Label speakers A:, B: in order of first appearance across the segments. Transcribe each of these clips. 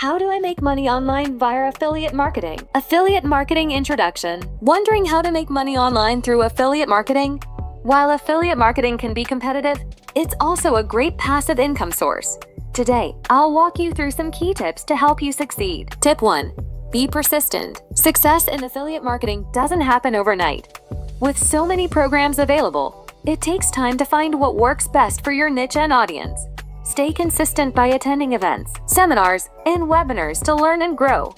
A: How do I make money online via affiliate marketing? Affiliate marketing introduction. Wondering how to make money online through affiliate marketing? While affiliate marketing can be competitive, it's also a great passive income source. Today, I'll walk you through some key tips to help you succeed. Tip 1. Be persistent. Success in affiliate marketing doesn't happen overnight. With so many programs available, it takes time to find what works best for your niche and audience. Stay consistent by attending events, seminars, and webinars to learn and grow.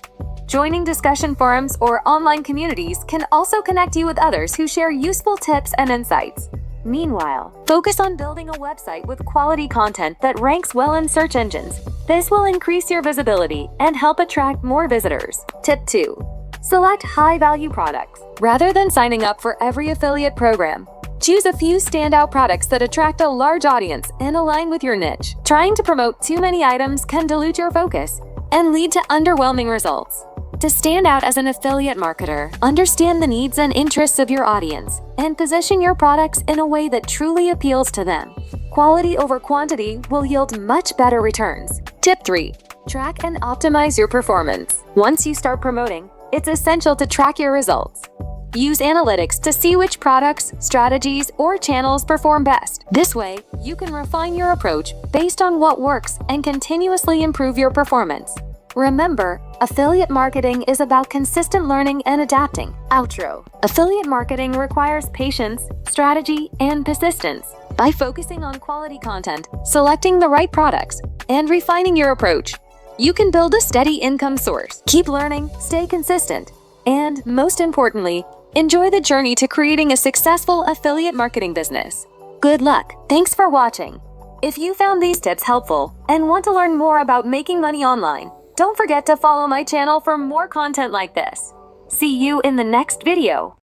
A: Joining discussion forums or online communities can also connect you with others who share useful tips and insights. Meanwhile, focus on building a website with quality content that ranks well in search engines. This will increase your visibility and help attract more visitors. Tip 2. Select high-value products. Rather than signing up for every affiliate program, choose a few standout products that attract a large audience and align with your niche. Trying to promote too many items can dilute your focus and lead to underwhelming results. To stand out as an affiliate marketer, understand the needs and interests of your audience and position your products in a way that truly appeals to them. Quality over quantity will yield much better returns. Tip 3. Track and optimize your performance. Once you start promoting, it's essential to track your results. Use analytics to see which products, strategies, or channels perform best. This way, you can refine your approach based on what works and continuously improve your performance. Remember, affiliate marketing is about consistent learning and adapting. Outro. Affiliate marketing requires patience, strategy, and persistence. By focusing on quality content, selecting the right products, and refining your approach, you can build a steady income source. Keep learning, stay consistent, and most importantly, enjoy the journey to creating a successful affiliate marketing business. Good luck! Thanks for watching. If you found these tips helpful and want to learn more about making money online, don't forget to follow my channel for more content like this. See you in the next video.